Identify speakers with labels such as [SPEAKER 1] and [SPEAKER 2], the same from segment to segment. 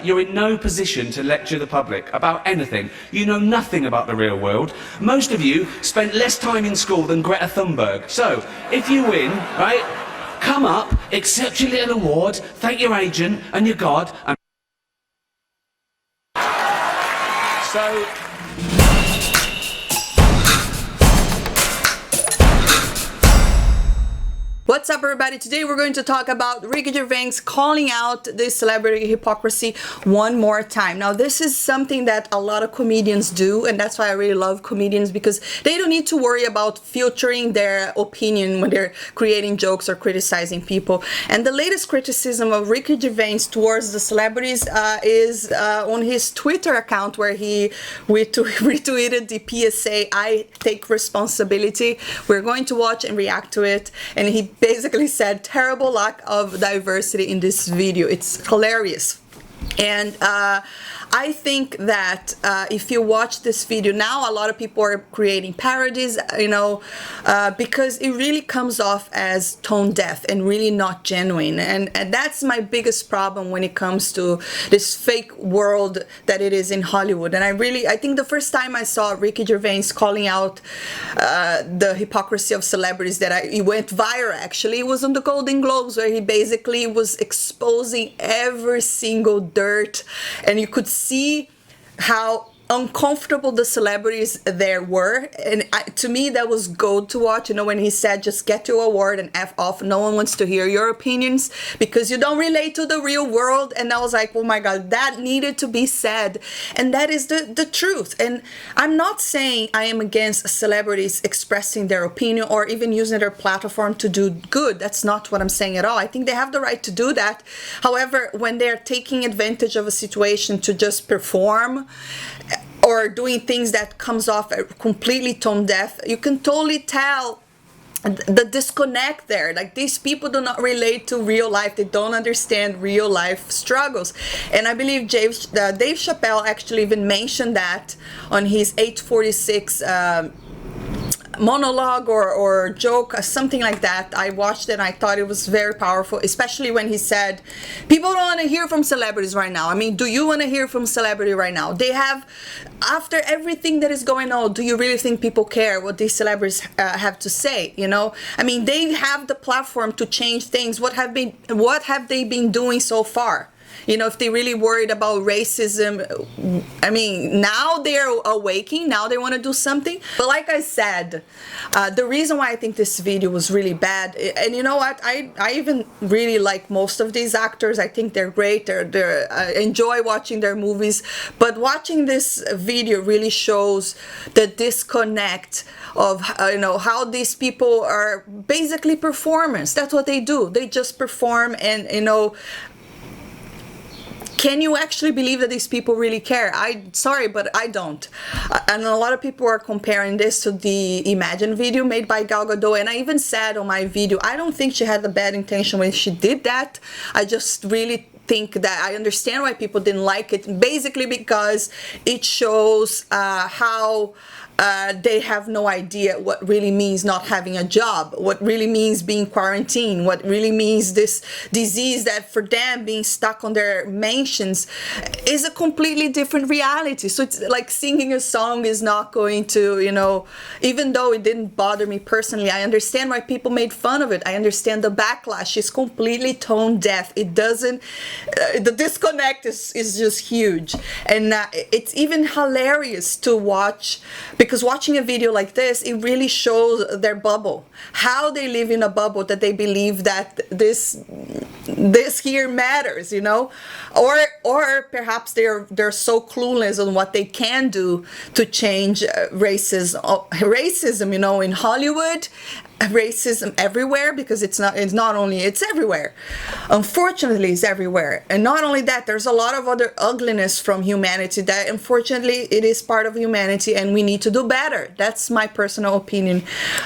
[SPEAKER 1] You're in no position to lecture the public about anything. You know nothing about the real world. Most of you spent less time in school than Greta Thunberg. So, if you win, right, come up, accept your little award, thank your agent and your God, and... So...
[SPEAKER 2] What's up, everybody? Today we're going to talk about Ricky Gervais calling out this celebrity hypocrisy one more time. Now, this is something that a lot of comedians do, and that's why I really love comedians, because they don't need to worry about filtering their opinion when they're creating jokes or criticizing people. And the latest criticism of Ricky Gervais towards the celebrities is on his Twitter account, where he retweeted the PSA, "I take responsibility." We're going to watch and react to it, and he basically said, terrible lack of diversity in this video. It's hilarious. And I think that if you watch this video now, a lot of people are creating parodies, you know, because it really comes off as tone deaf and really not genuine. And that's my biggest problem when it comes to this fake world that it is in Hollywood. And I think the first time I saw Ricky Gervais calling out the hypocrisy of celebrities, it went viral actually, it was on the Golden Globes, where he basically was exposing every single dirt, and you could see how uncomfortable the celebrities there were. And to me, that was gold to watch, you know, when he said, just get your award and F off, no one wants to hear your opinions because you don't relate to the real world. And I was like, oh my God, that needed to be said. And that is the truth. And I'm not saying I am against celebrities expressing their opinion or even using their platform to do good. That's not what I'm saying at all. I think they have the right to do that. However, when they're taking advantage of a situation to just perform, or doing things that comes off completely tone deaf, you can totally tell the disconnect there. Like, these people do not relate to real life. They don't understand real life struggles. And I believe Dave Chappelle actually even mentioned that on his 846 monologue or joke, something like that. I watched it and I thought it was very powerful, especially when he said, people don't want to hear from celebrities right now. I mean, do you want to hear from celebrity right now? They have, after everything that is going on, do you really think people care what these celebrities have to say? You know, I mean, they have the platform to change things. What have they been doing so far? You know, if they really worried about racism, I mean, now they're awakening, now they want to do something. But like I said, the reason why I think this video was really bad, and you know what, I even really like most of these actors. I think they're great, I enjoy watching their movies, but watching this video really shows the disconnect of, you know, how these people are basically performers. That's what they do. They just perform, and, you know, can you actually believe that these people really care? Sorry, but I don't. And a lot of people are comparing this to the Imagine video made by Gal Gadot. And I even said on my video, I don't think she had a bad intention when she did that. I just really think that I understand why people didn't like it. Basically because it shows how they have no idea what really means not having a job, what really means being quarantined, what really means this disease that for them being stuck on their mansions is a completely different reality. So it's like singing a song is not going to, you know, even though it didn't bother me personally, I understand why people made fun of it. I understand the backlash is completely tone deaf. It doesn't, the disconnect is just huge. And it's even hilarious to watch, because watching a video like this, it really shows their bubble, how they live in a bubble, that they believe that this here matters, you know, or perhaps they're so clueless on what they can do to change racism, you know, in Hollywood. Racism everywhere, because it's everywhere. Unfortunately, it's everywhere. And not only that, there's a lot of other ugliness from humanity that unfortunately it is part of humanity, and we need to do better. That's my personal opinion.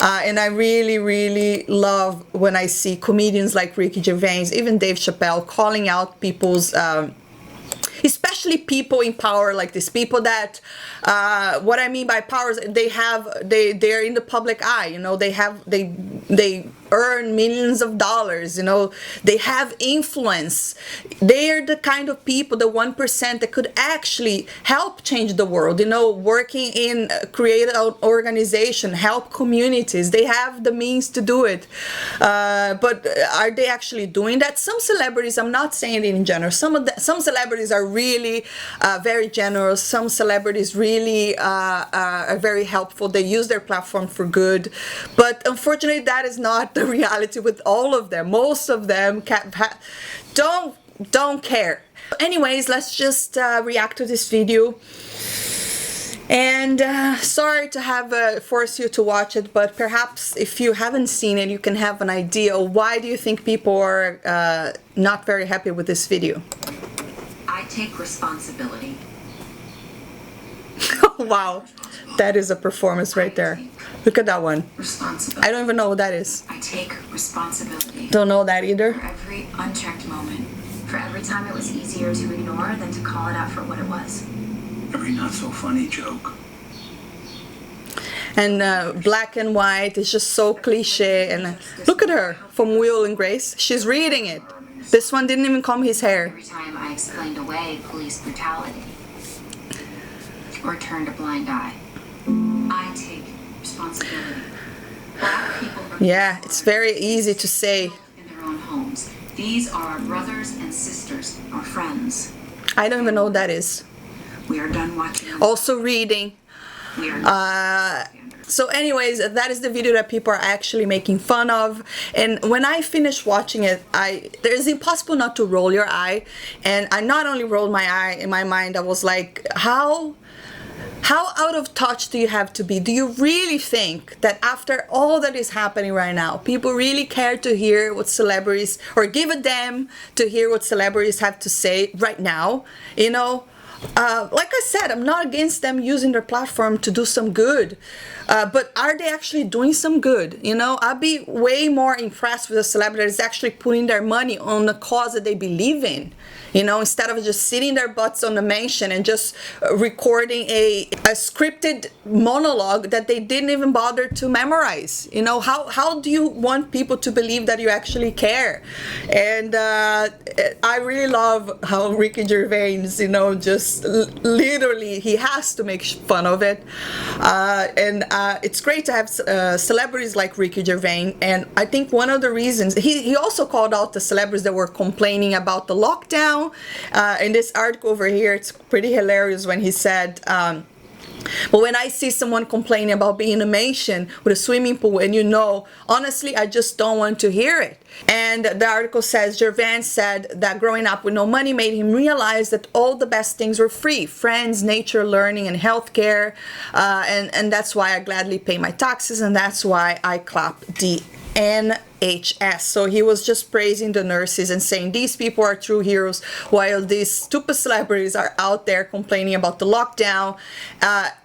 [SPEAKER 2] And I really, really love when I see comedians like Ricky Gervais, even Dave Chappelle, calling out people's especially especially people in power like this, people that, what I mean by power is they're in the public eye, you know, they earn millions of dollars, you know, they have influence. They are the kind of people, the 1% that could actually help change the world, you know, working in create an organization, help communities. They have the means to do it, but are they actually doing that? Some celebrities, I'm not saying it in general, some celebrities are really very generous. Some celebrities really are very helpful. They use their platform for good, but unfortunately that is not the reality with all of them. Most of them don't care. Anyways, let's just react to this video. And sorry to have force you to watch it, but perhaps if you haven't seen it, you can have an idea. Why do you think people are not very happy with this video?
[SPEAKER 3] I take responsibility.
[SPEAKER 2] Wow, that is a performance right there. Look at that one.
[SPEAKER 3] Responsibility.
[SPEAKER 2] I don't even know what that is.
[SPEAKER 3] I take responsibility.
[SPEAKER 2] Don't know that either.
[SPEAKER 3] For every unchecked moment. For every time it was easier to ignore than to call it out for what it was.
[SPEAKER 4] Every not so funny joke.
[SPEAKER 2] And black and white is just so cliche. And look at her from Will and Grace. She's reading it. This one didn't even comb his hair.
[SPEAKER 3] Every time I explained away police brutality. Or turned a blind eye. I take responsibility. Black people are
[SPEAKER 2] Yeah, it's very easy to say.
[SPEAKER 3] in their own homes. These are our brothers and sisters, our friends.
[SPEAKER 2] I don't even know what that is.
[SPEAKER 3] We are done watching.
[SPEAKER 2] Also reading.
[SPEAKER 3] We are
[SPEAKER 2] So anyways, that is the video that people are actually making fun of. And when I finished watching it, it's impossible not to roll your eye. And I not only rolled my eye, in my mind I was like, how out of touch do you have to be? Do you really think that after all that is happening right now, people really care to hear what celebrities, or give a damn to hear what celebrities have to say right now? You know, like I said, I'm not against them using their platform to do some good, but are they actually doing some good? You know, I'd be way more impressed with a celebrity that's actually putting their money on a cause that they believe in, you know, instead of just sitting their butts on the mansion and just recording a scripted monologue that they didn't even bother to memorize. You know, how do you want people to believe that you actually care? And I really love how Ricky Gervais, you know, just literally he has to make fun of it, and it's great to have celebrities like Ricky Gervais. And I think one of the reasons he also called out the celebrities that were complaining about the lockdown. In this article over here, it's pretty hilarious when he said, but when I see someone complaining about being in a mansion with a swimming pool, and you know, honestly, I just don't want to hear it. And the article says, Gervais said that growing up with no money made him realize that all the best things were free: friends, nature, learning, and healthcare. And that's why I gladly pay my taxes, and that's why I clap the NHS. So he was just praising the nurses and saying these people are true heroes, while these stupid celebrities are out there complaining about the lockdown,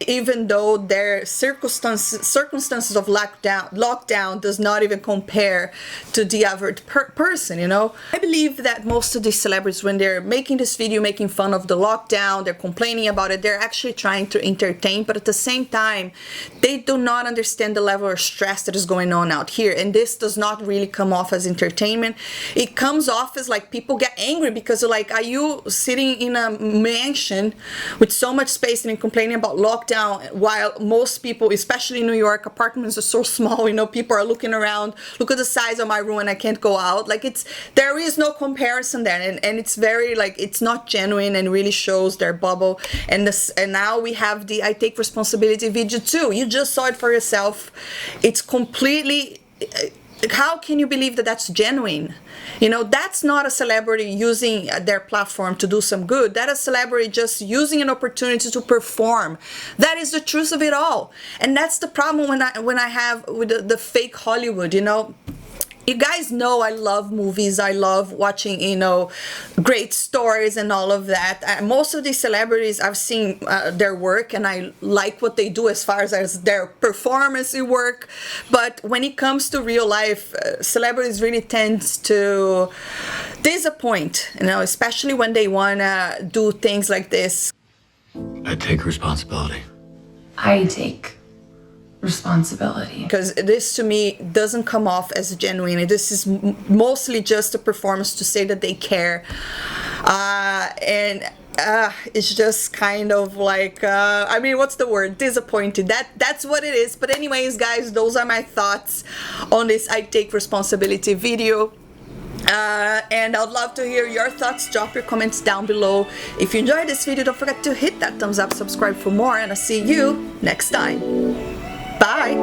[SPEAKER 2] even though their circumstances of lockdown does not even compare to the average person, you know. I believe that most of these celebrities, when they're making this video making fun of the lockdown, they're complaining about it, they're actually trying to entertain, but at the same time they do not understand the level of stress that is going on out here. And this does not really come off as entertainment. It comes off as like people get angry because they're like, are you sitting in a mansion with so much space and you're complaining about lockdown, while most people, especially in New York, apartments are so small, you know, people are looking around, look at the size of my room and I can't go out. Like, there is no comparison there, and it's very like, it's not genuine and really shows their bubble. And now we have the I take responsibility video too. You just saw it for yourself. It's completely, how can you believe that that's genuine? You know, that's not a celebrity using their platform to do some good. That is a celebrity just using an opportunity to perform. That is the truth of it all. And that's the problem when I have with the fake Hollywood, you know. You guys know I love movies. I love watching, you know, great stories and all of that. Most of these celebrities, I've seen their work and I like what they do as far as their performance work. But when it comes to real life, celebrities really tend to disappoint, you know, especially when they want to do things like this.
[SPEAKER 4] I take responsibility.
[SPEAKER 5] I take responsibility.
[SPEAKER 2] Because this to me doesn't come off as genuine. This is mostly just a performance to say that they care. It's just kind of like, I mean, what's the word? Disappointed. That's what it is. But anyways, guys, those are my thoughts on this I Take Responsibility video. And I'd love to hear your thoughts. Drop your comments down below. If you enjoyed this video, don't forget to hit that thumbs up, subscribe for more, and I'll see you next time. Bye!